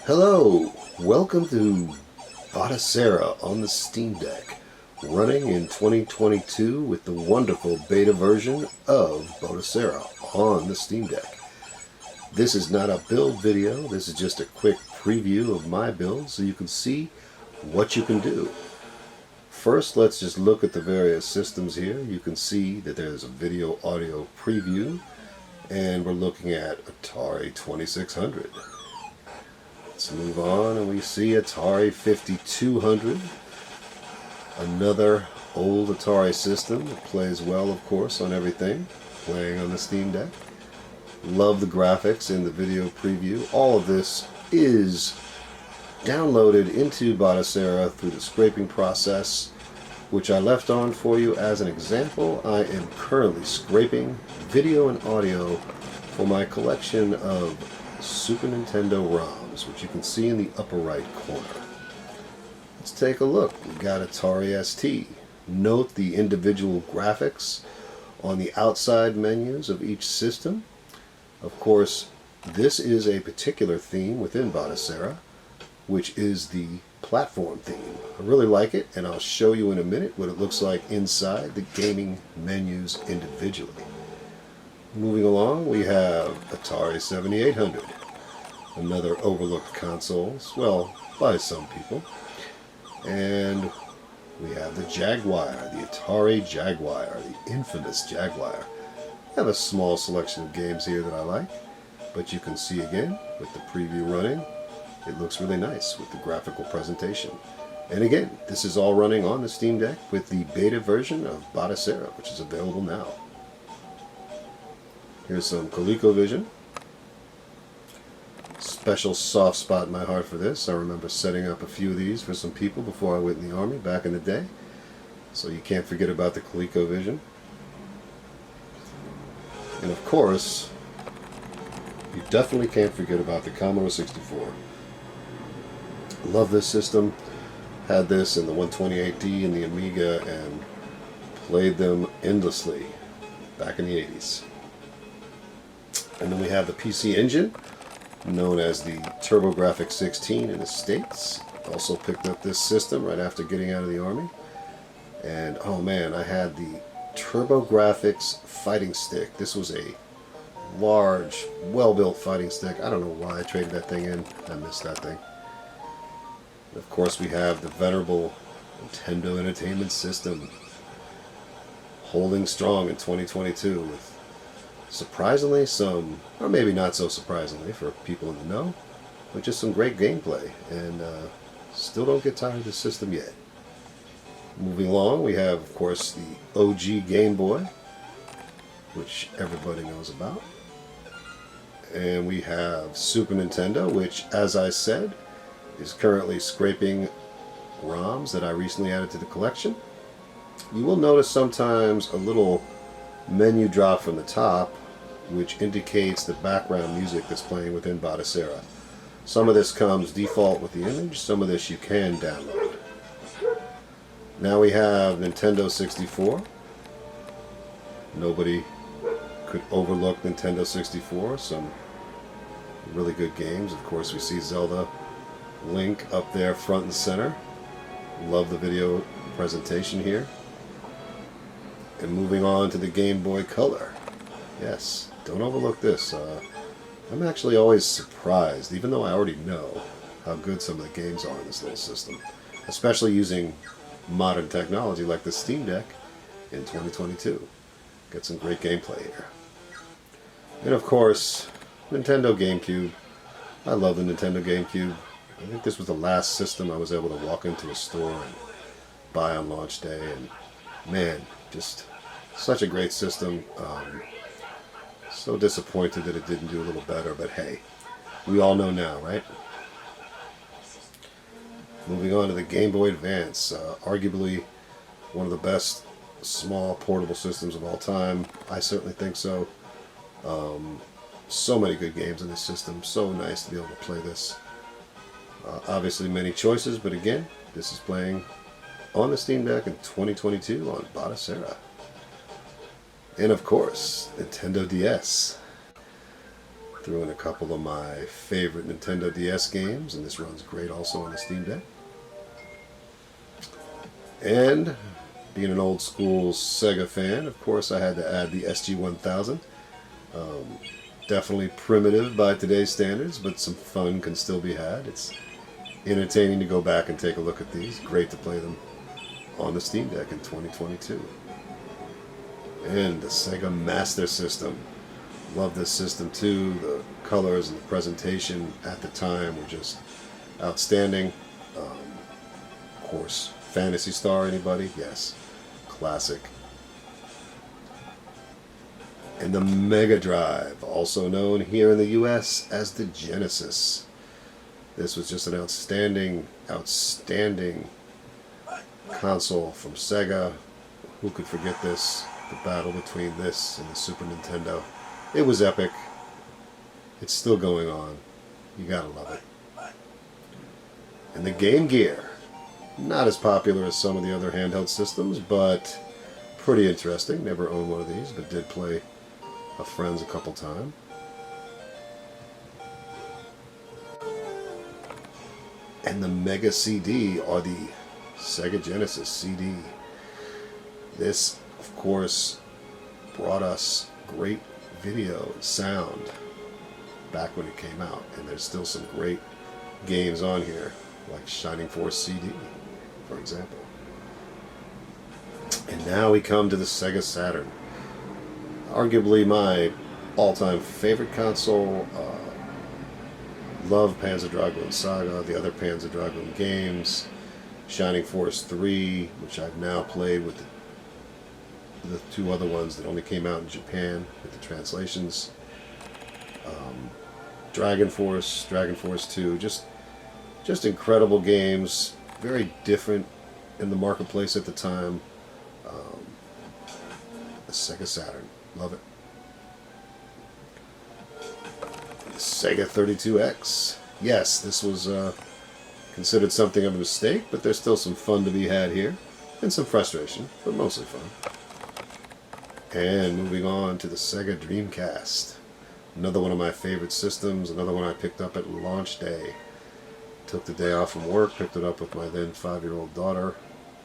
Hello, welcome to Batocera on the Steam Deck, running in 2022 with the wonderful beta version of Batocera on the Steam Deck. This is not a build video, this is just a quick preview of my build so you can see what you can do. First, let's just look at the various systems here. You can see that there's a video audio preview, and we're looking at Atari 2600. Let's move on, and we see Atari 5200, another old Atari system that plays well, of course, on everything, playing on the Steam Deck. Love the graphics in the video preview. All of this is downloaded into Batocera through the scraping process, which I left on for you as an example. I am currently scraping video and audio for my collection of Super Nintendo ROMs, which you can see in the upper right corner. Let's take a look. We got Atari ST. Note the individual graphics on the outside menus of each system. Of course, this is a particular theme within Batocera, which is the platform theme. I really like it, and I'll show you in a minute what it looks like inside the gaming menus individually. Moving along, we have Atari 7800, another overlooked console, well, by some people. And we have the Jaguar, the Atari Jaguar, the infamous Jaguar. I have a small selection of games here that I like, but you can see again, with the preview running, it looks really nice with the graphical presentation. And again, this is all running on the Steam Deck with the beta version of Batocera, which is available now. Here's some ColecoVision. Special soft spot in my heart for this. I remember setting up a few of these for some people before I went in the Army back in the day. So you can't forget about the ColecoVision. And of course, you definitely can't forget about the Commodore 64. Love this system. Had this in the 128D and the Amiga and played them endlessly back in the 80s. And then we have the PC Engine, known as the TurboGrafx 16 in the States. Also picked up this system right after getting out of the Army. And oh man, I had the TurboGrafx fighting stick. This was a large, well-built fighting stick. I don't know why I traded that thing in. I missed that thing. And of course, we have the venerable Nintendo Entertainment System, holding strong in 2022 with surprisingly some, or maybe not so surprisingly for people in the know, but just some great gameplay, and still don't get tired of this system yet. Moving along, we have, of course, the OG Game Boy, which everybody knows about. And we have Super Nintendo, which, as I said, is currently scraping ROMs that I recently added to the collection. You will notice sometimes a little menu drop from the top, which indicates the background music that's playing within Batocera. Some of this comes default with the image, some of this you can download. Now we have Nintendo 64. Nobody could overlook Nintendo 64. Some really good games. Of course, we see Zelda, Link up there front and center. Love the video presentation here. And moving on to the Game Boy Color. Yes, don't overlook this. I'm actually always surprised, even though I already know how good some of the games are in this little system, especially using modern technology like the Steam Deck in 2022. Get some great gameplay here. And of course, Nintendo GameCube. I love the Nintendo GameCube. I think this was the last system I was able to walk into a store and buy on launch day, and man, just such a great system. So disappointed that it didn't do a little better, but hey, we all know now, right? Moving on to the Game Boy Advance, arguably one of the best small portable systems of all time. I certainly think so. So many good games in this system. So nice to be able to play this. Obviously many choices, but again, this is playing on the Steam Deck in 2022 on Batocera. And of course, Nintendo DS. Threw in a couple of my favorite Nintendo DS games, and this runs great also on the Steam Deck. And being an old school Sega fan, of course, I had to add the SG-1000. Definitely primitive by today's standards, but some fun can still be had. It's entertaining to go back and take a look at these. Great to play them on the Steam Deck in 2022. And the Sega Master System. Love this system too. The colors and the presentation at the time were just outstanding. Of course, Phantasy Star, anybody? Yes. Classic. And the Mega Drive, also known here in the US as the Genesis. This was just an outstanding console from Sega. Who could forget this? The battle between this and the Super Nintendo. It was epic. It's still going on. You gotta love it. And the Game Gear. Not as popular as some of the other handheld systems, but pretty interesting. Never owned one of these, but did play a friend's a couple times. And the Mega CD, or the Sega Genesis CD. This, of course, brought us great video and sound back when it came out. And there's still some great games on here, like Shining Force CD, for example. And now we come to the Sega Saturn. Arguably my all-time favorite console. Love Panzer Dragoon Saga, the other Panzer Dragoon games, Shining Force 3, which I've now played with the two other ones that only came out in Japan with the translations. Dragon Force 2, just incredible games, very different in the marketplace at the time. The Sega Saturn, love it. The Sega 32X. Yes, this was considered something of a mistake, but there's still some fun to be had here, and some frustration, but mostly fun. And moving on to the Sega Dreamcast. Another one of my favorite systems, another one I picked up at launch day. Took the day off from work, picked it up with my then 5-year-old daughter.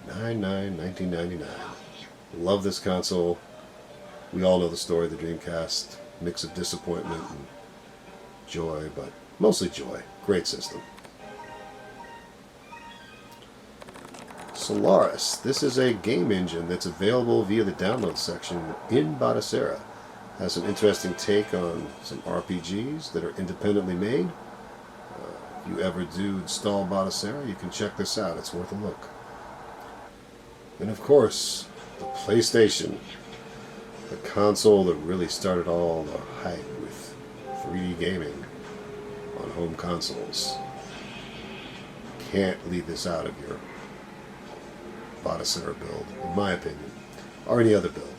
9/9/1999. Love this console. We all know the story of the Dreamcast. Mix of disappointment and joy, but mostly joy. Great system. Solaris. This is a game engine that's available via the download section in Batocera. Has an interesting take on some RPGs that are independently made. If you ever do install Batocera, you can check this out. It's worth a look. And of course, the PlayStation. The console that really started all the hype with 3D gaming on home consoles. Can't leave this out of your Batocera build, in my opinion, or any other build.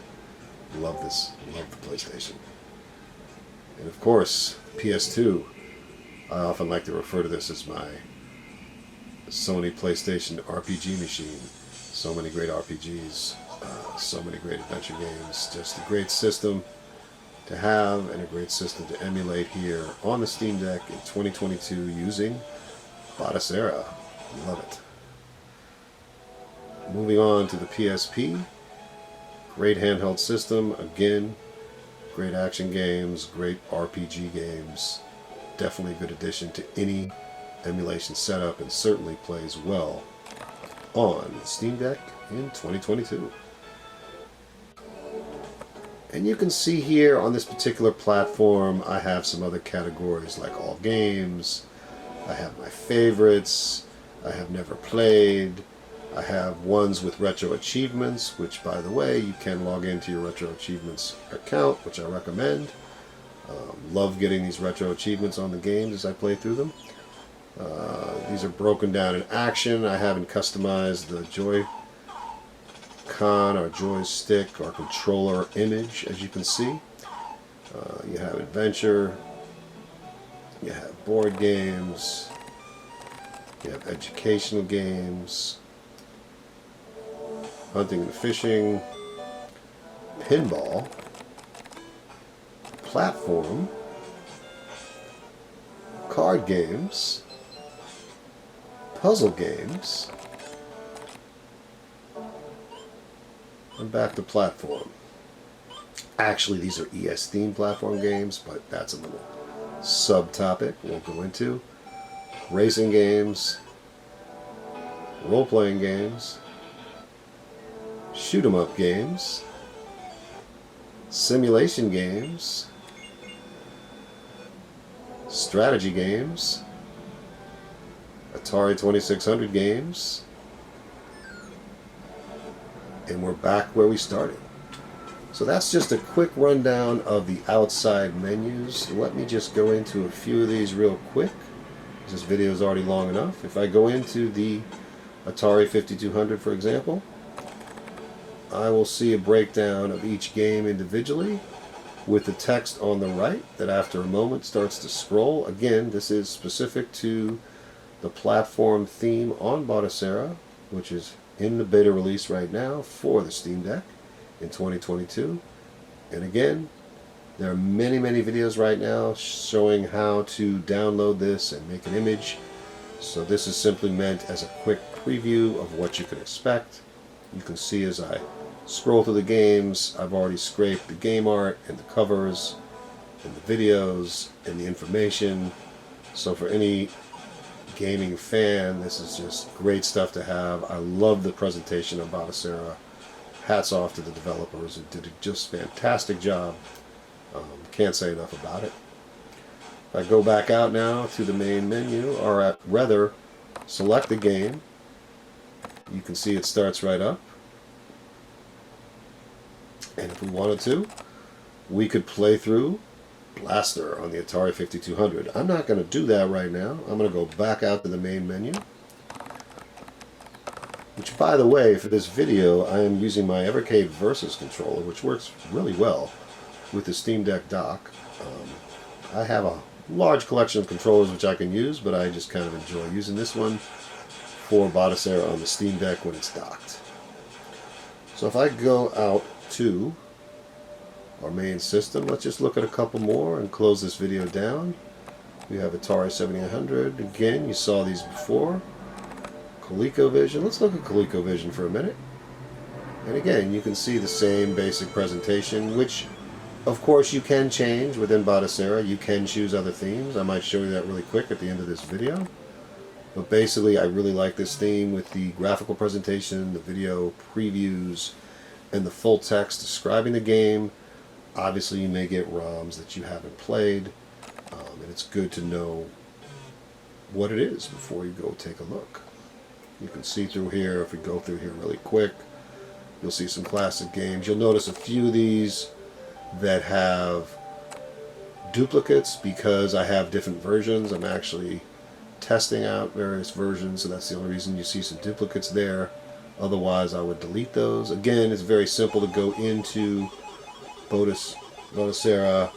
Love this, love the PlayStation. And of course, PS2. I often like to refer to this as my Sony PlayStation RPG machine. So many great RPGs, so many great adventure games. Just a great system to have and a great system to emulate here on the Steam Deck in 2022 using Batocera. Love it. Moving on to the PSP. Great handheld system. Again, great action games, great RPG games. Definitely a good addition to any emulation setup and certainly plays well on Steam Deck in 2022. And you can see here on this particular platform, I have some other categories like all games. I have my favorites. I have never played. I have ones with retro achievements, which, by the way, you can log into your retro achievements account, which I recommend. Love getting these retro achievements on the games as I play through them. These are broken down in action. I haven't customized the Joy-Con or joystick or controller image, as you can see. You have adventure, you have board games, you have educational games, hunting and fishing, pinball, platform, card games, puzzle games, and back to platform. Actually, these are ES themed platform games, but that's a little subtopic we'll go into. Racing games, role-playing games, shoot 'em up games, simulation games, strategy games, Atari 2600 games, and we're back where we started. So that's just a quick rundown of the outside menus. Let me just go into a few of these real quick. This video is already long enough. If I go into the Atari 5200, for example, I will see a breakdown of each game individually with the text on the right that after a moment starts to scroll. Again, this is specific to the platform theme on Batocera, which is in the beta release right now for the Steam Deck in 2022. And again, there are many videos right now showing how to download this and make an image. So this is simply meant as a quick preview of what you can expect. You can see as I scroll through the games, I've already scraped the game art and the covers and the videos and the information. So for any gaming fan, this is just great stuff to have. I love the presentation of Batocera. Hats off to the developers who did a just fantastic job. Can't say enough about it. If I go back out now to the main menu, or rather select the game, you can see it starts right up. And if we wanted to, we could play through Blaster on the Atari 5200. I'm not going to do that right now. I'm going to go back out to the main menu. Which, by the way, for this video, I am using my Evercade Versus controller, which works really well with the Steam Deck dock. I have a large collection of controllers which I can use, but I just kind of enjoy using this one for Batocera on the Steam Deck when it's docked. So if I go out to our main system, let's just look at a couple more and close this video down. We have Atari 7800. Again, you saw these before. ColecoVision. Let's look at ColecoVision for a minute. And again, you can see the same basic presentation, which of course you can change within Batocera. You can choose other themes. I might show you that really quick at the end of this video. But basically, I really like this theme with the graphical presentation, the video previews, and the full text describing the game. Obviously, you may get ROMs that you haven't played, and it's good to know what it is before you go take a look. You can see through here, if we go through here really quick, you'll see some classic games. You'll notice a few of these that have duplicates because I have different versions. I'm actually testing out various versions, so that's the only reason you see some duplicates there. Otherwise, I would delete those. Again, it's very simple to go into Batocera.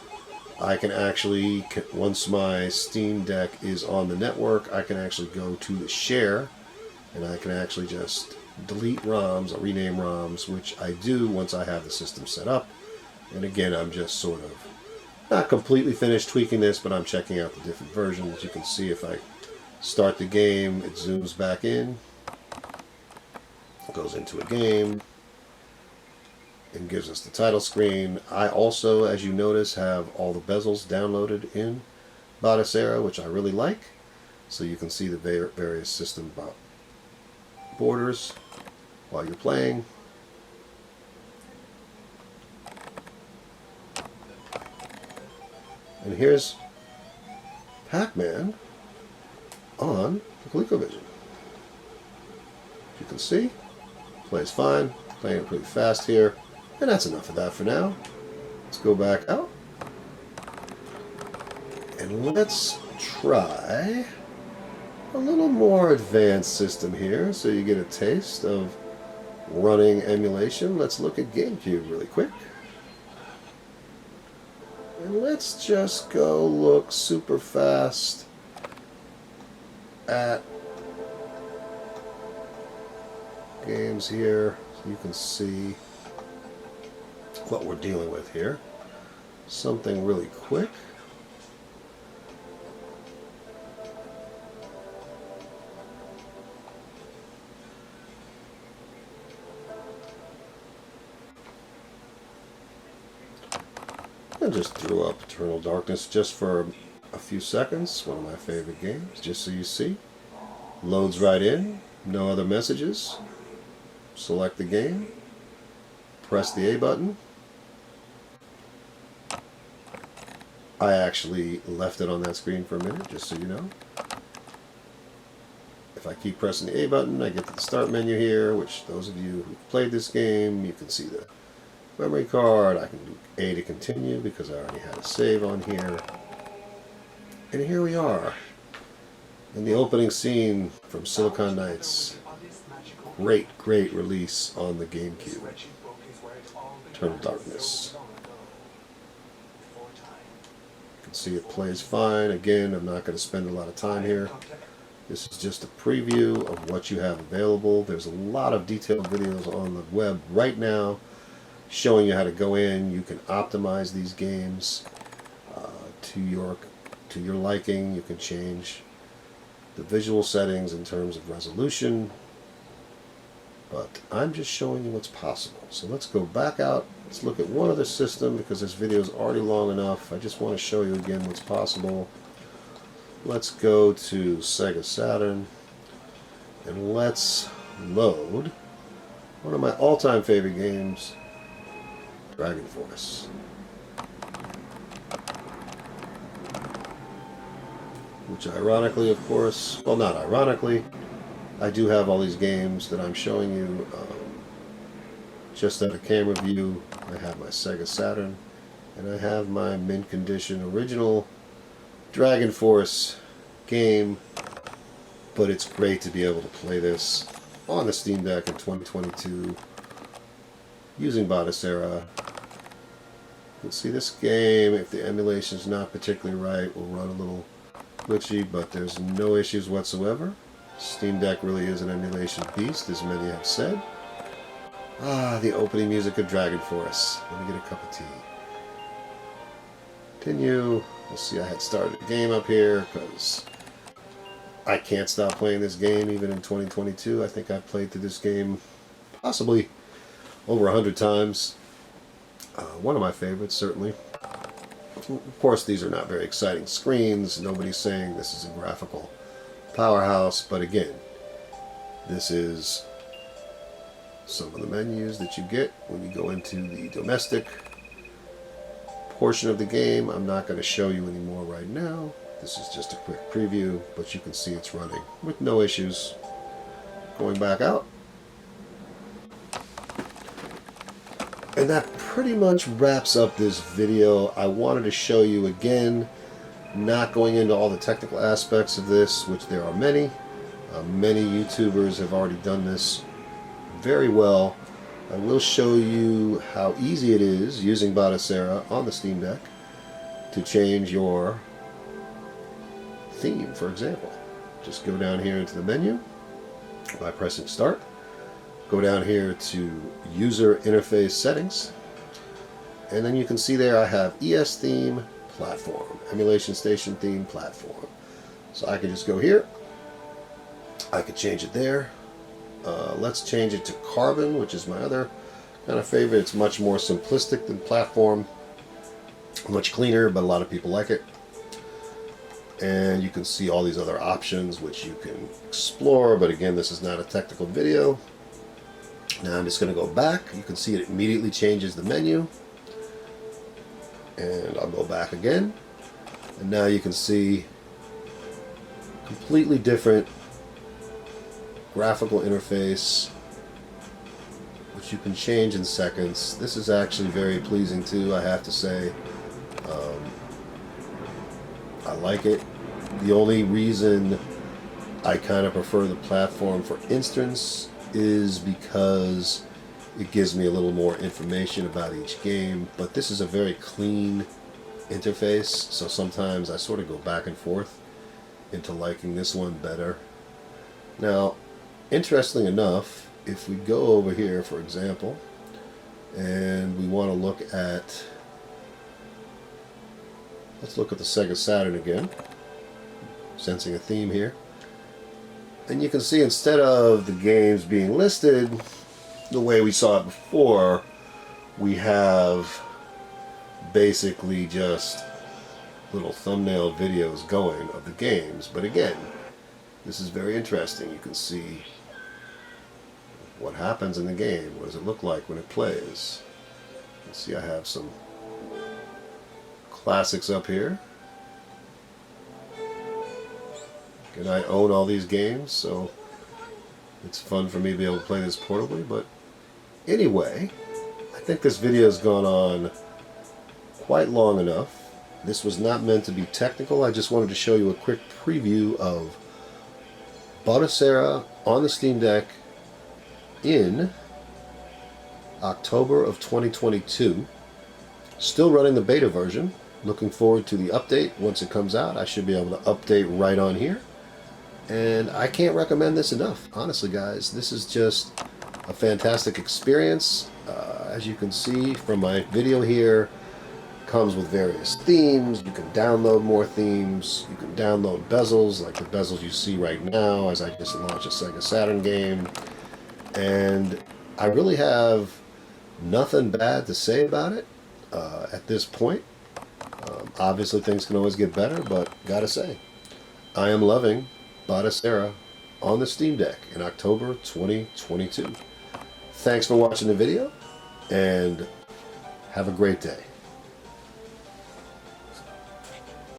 I can actually, once my Steam Deck is on the network, I can actually go to the share, and I can actually just delete ROMs or rename ROMs, which I do once I have the system set up. And again, I'm just sort of not completely finished tweaking this, but I'm checking out the different versions. You can see if I start the game, it zooms back in, goes into a game, and gives us the title screen. I also, as you notice, have all the bezels downloaded in Batocera, which I really like. So you can see the various system borders while you're playing. And here's Pac-Man on the ColecoVision. You can see, plays fine, playing it pretty fast here. And that's enough of that for now. Let's go back out. And let's try a little more advanced system here so you get a taste of running emulation. Let's look at GameCube really quick. And let's just go look super fast at games here so you can see what we're dealing with here. Something really quick. just threw up Eternal Darkness just for a few seconds. One of my favorite games, just so you see. Loads right in, no other messages. Select the game, press the A button. I actually left it on that screen for a minute, just so you know. If I keep pressing the A button, I get to the start menu here, which those of you who've played this game, you can see the memory card. I can do A to continue because I already had a save on here. And here we are in the opening scene from Silicon Knights. Great, great release on the GameCube. Eternal Darkness. You can see it plays fine. Again, I'm not going to spend a lot of time here. This is just a preview of what you have available. There's a lot of detailed videos on the web right now showing you how to go in. You can optimize these games to your liking. You can change the visual settings in terms of resolution. But I'm just showing you what's possible. So let's go back out. Let's look at one other system because this video is already long enough. I just want to show you again what's possible. Let's go to Sega Saturn and let's load one of my all-time favorite games, Dragon Force. Which ironically, of course, well, not ironically, I do have all these games that I'm showing you just at a camera view. I have my Sega Saturn and I have my mint condition original Dragon Force game, but it's great to be able to play this on the Steamdeck in 2022 using Batocera. You can see this game, if the emulation is not particularly right, will run a little glitchy, but there's no issues whatsoever. Steamdeck really is an emulation beast, as many have said. Ah, the opening music of Dragon Force. Let me get a cup of tea. Continue. We'll see, I had started the game up here because I can't stop playing this game even in 2022. I think I've played through this game possibly over 100 times. One of my favorites, certainly. Of course, these are not very exciting screens. Nobody's saying this is a graphical powerhouse, but again, this is some of the menus that you get when you go into the domestic portion of the game. I'm not going to show you anymore right now. This is just a quick preview, but you can see it's running with no issues. Going back out. And that pretty much wraps up this video. I wanted to show you again, not going into all the technical aspects of this, which there are many. Many YouTubers have already done this very well. I will show you how easy it is using Batocera on the Steamdeck to change your theme, for example. Just go down here into the menu by pressing Start. Go down here to User Interface Settings. And then you can see there I have ES Theme Platform, Emulation Station Theme Platform. So I can just go here. I could change it there. Let's change it to Carbon, which is my other kind of favorite. It's much more simplistic than Platform. Much cleaner, but a lot of people like it. And you can see all these other options which you can explore, but again, this is not a technical video. Now I'm just going to go back. You can see it immediately changes the menu. And I'll go back again. And now you can see completely different graphical interface, which you can change in seconds. This is actually very pleasing too, I have to say. I like it. The only reason I kind of prefer the platform, for instance, is because it gives me a little more information about each game, but this is a very clean interface, so sometimes I sort of go back and forth into liking this one better. Now, interestingly enough, if we go over here, for example, and we want to look at, let's look at the Sega Saturn again, sensing a theme here. And you can see instead of the games being listed the way we saw it before, we have basically just little thumbnail videos going of the games. But again, this is very interesting. You can see what happens in the game. What does it look like when it plays? You can see I have some classics up here. And I own all these games, so it's fun for me to be able to play this portably. But anyway, I think this video has gone on quite long enough. This was not meant to be technical. I just wanted to show you a quick preview of Batocera on the Steam Deck in October of 2022. Still running the beta version. Looking forward to the update. Once it comes out, I should be able to update right on here. And I can't recommend this enough. Honestly, guys, this is just a fantastic experience. As you can see from my video here, comes with various themes. You can download more themes. You can download bezels, like the bezels you see right now as I just launched a Sega Saturn game. And I really have nothing bad to say about it at this point. Obviously things can always get better, but gotta say, I am loving Batocera on the Steam Deck in October 2022. Thanks for watching the video, and have a great day.